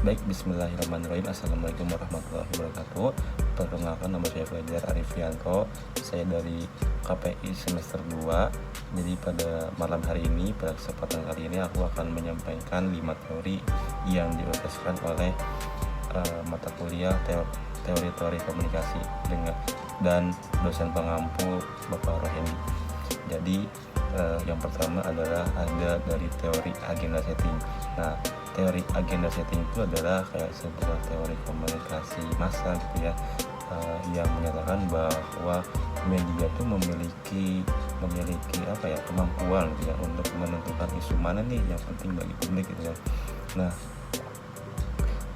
Baik, bismillahirrahmanirrahim. Assalamualaikum warahmatullahi wabarakatuh. Perkenalkan, nama saya Fajar Arifianto. Saya dari KPI semester 2. Jadi pada malam hari ini, pada kesempatan kali ini aku akan menyampaikan 5 teori yang diuraikan oleh mata kuliah teori komunikasi dan dosen pengampu Bapak Rohendi. Jadi yang pertama adalah ada dari teori agenda setting. Nah, teori agenda setting itu adalah kayak sebuah teori komunikasi massa gitu ya, yang menyatakan bahwa media itu memiliki kemampuan gitu ya untuk menentukan isu mana nih yang penting bagi publik gitu ya. Nah,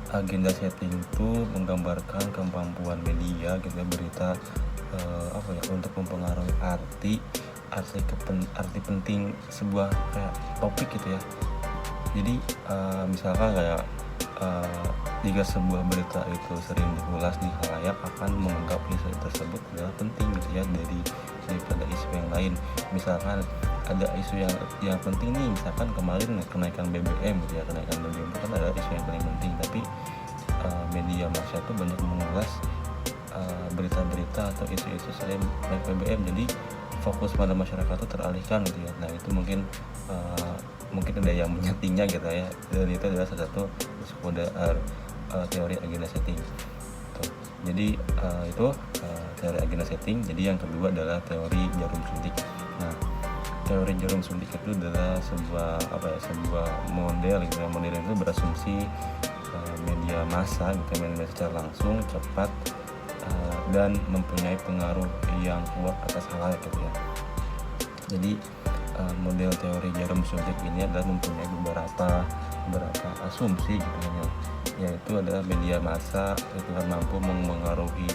agenda setting itu menggambarkan kemampuan media gitu ya, berita untuk mempengaruhi arti penting sebuah kayak topik gitu ya. Jadi misalkan kayak jika sebuah berita itu sering diulas di khalayak, akan menganggap isu tersebut adalah penting gitu ya daripada isu yang lain. Misalkan ada isu yang penting nih, misalkan kemarin kenaikan BBM gitu ya, kenaikan BBM itu kan adalah isu yang paling penting, tapi media massa itu banyak mengulas berita-berita atau isu-isu selain BBM, jadi fokus pada masyarakat itu teralihkan gitu ya. Nah, itu mungkin ada yang menyetingnya gitu ya, dan itu adalah salah satu kode teori agenda setting. Jadi itu teori agenda setting. Jadi yang kedua adalah teori jarum suntik. Nah, teori jarum suntik itu adalah sebuah model gitu ya. Model itu berasumsi media massa gitu, media secara langsung, cepat, dan mempunyai pengaruh yang kuat atas khalayak gitu ya. Jadi model teori jarum suntik ini adalah mempunyai beberapa asumsi gitu ya, yaitu adalah media massa itu kan mampu mengaruhi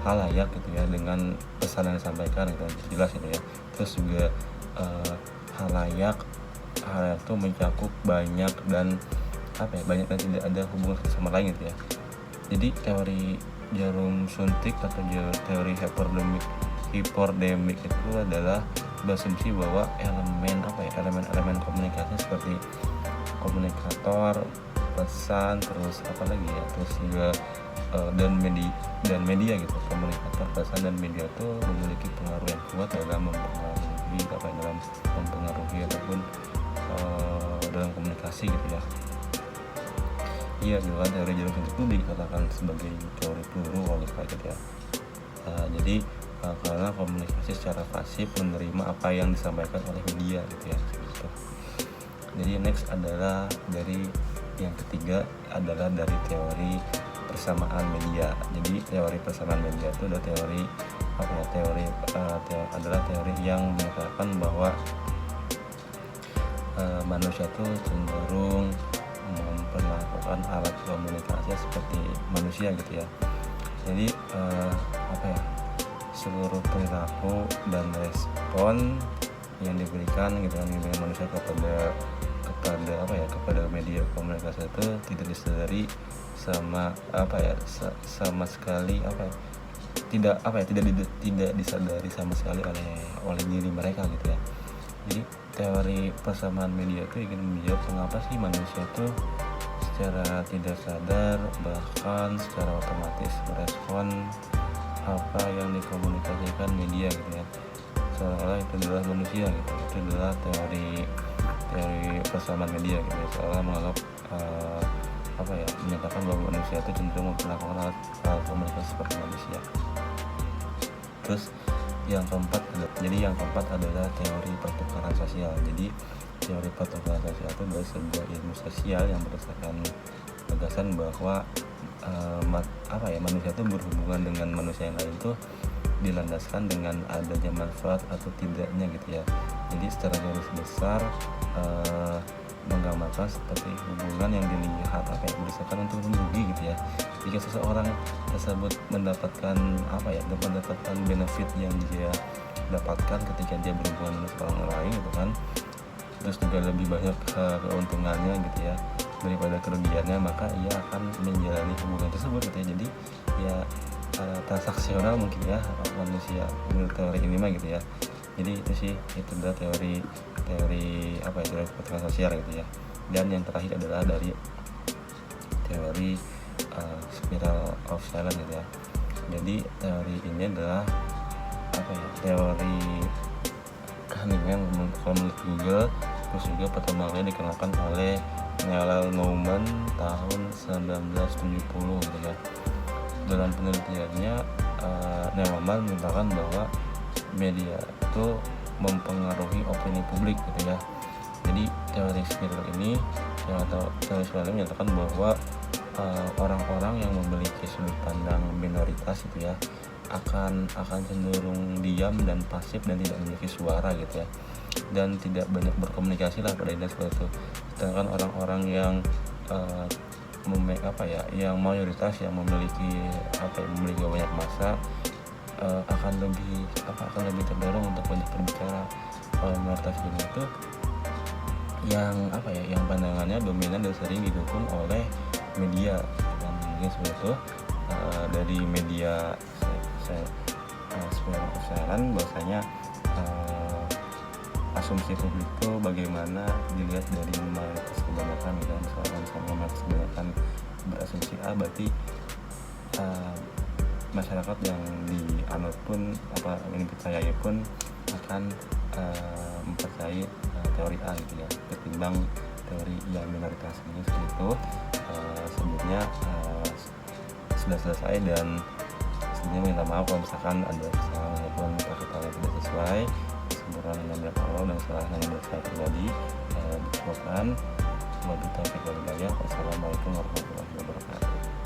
khalayak gitu ya dengan pesan yang disampaikan gitu, jelas gitu ya. Terus juga khalayak itu mencakup banyak dan tidak ada hubungan satu sama lain gitu ya. Jadi teori jarum suntik atau teori hyperdemic itu adalah berasumsi bahwa elemen komunikasi seperti komunikator, pesan, terus juga dan media gitu. Komunikator, pesan, dan media itu memiliki pengaruh yang kuat dalam mempengaruhi ataupun dalam komunikasi gitu ya. Iya, di dalam teori jarum suntik itu dikatakan sebagai teori peluru oleh gitu ya. Jadi karena komunikasi secara pasif menerima apa yang disampaikan oleh media gitu ya. Gitu. Jadi next adalah dari yang ketiga adalah dari teori persamaan media. Jadi teori persamaan media itu adalah teori yang menyatakan bahwa manusia itu cenderung memperlakukan alat komunikasi seperti manusia gitu ya. Jadi seluruh perilaku dan respon yang diberikan gitu kan manusia kepada media komunikasi itu tidak disadari tidak disadari sama sekali oleh diri mereka gitu ya. Jadi teori persamaan media itu ingin menjawab mengapa sih manusia itu secara tidak sadar bahkan secara otomatis merespon apa yang dikomunikasikan media gitu ya, seolah itu adalah manusia gitu. Itu adalah teori persamaan media gitu ya, seolah menganggap menyatakan bahwa manusia itu cenderung memperlakukan alat komunikasi seperti manusia. Terus yang keempat adalah teori pertukaran sosial. Jadi teori pertukaran sosial itu adalah sebuah ilmu sosial yang berdasarkan gagasan bahwa manusia itu berhubungan dengan manusia yang lain itu dilandaskan dengan adanya manfaat atau tidaknya gitu ya. Jadi secara garis besar menggambarkan seperti hubungan yang dilihat berdasarkan untung rugi gitu ya. Jika seseorang tersebut mendapatkan benefit yang dia dapatkan ketika dia berhubungan dengan orang lain gitu kan, terus juga lebih banyak keuntungannya gitu ya daripada kerugiannya, maka ia akan menjalani hubungan tersebut gitu ya. Jadi ya transaksional mungkin ya manusia menurut teori ini mah gitu ya. Jadi itu adalah teori pertukaran sosial gitu ya. Dan yang terakhir adalah dari teori spiral of silence gitu ya. Jadi teori ini adalah teori keheningan kalau menurut Google, terus juga pertama kali dikenalkan oleh Neil Neumann tahun 1970 gitu ya. Dalam penelitiannya Neumann mengatakan bahwa media itu mempengaruhi opini publik gitu ya. Jadi teori spiral ini atau teori spiral ini menyatakan bahwa orang-orang yang memiliki sudut pandang minoritas gitu ya akan cenderung diam dan pasif dan tidak memiliki suara gitu ya, dan tidak banyak berkomunikasi lah pada intinya seperti itu. Sedangkan orang-orang yang yang mayoritas yang memiliki banyak massa akan lebih terdorong untuk banyak berbicara. Minoritas ini itu yang pandangannya dominan dan sering didukung oleh media, dan mungkin seperti itu. Dari media spiral of silence bahwasanya asumsi publik itu bagaimana dilihat dari mayoritas kebanyakan gitu. Misalkan mayoritas kebanyakan berasumsi A, berarti masyarakat yang dianut pun yang dipercayai pun akan mempercayai teori A gitu ya, ketimbang teori yang minoritas ini. Seperti itu. Sebelumnya sudah selesai, dan sebelumnya minta maaf kalau misalkan ada kesalahan ataupun kata yang tidak sesuai. Sempurna dengan berat Allah dan kesalahan yang dari saya pribadi dicukupkan. Wabillahi taufiq wal hidayah. Wassalamualaikum warahmatullahi wabarakatuh.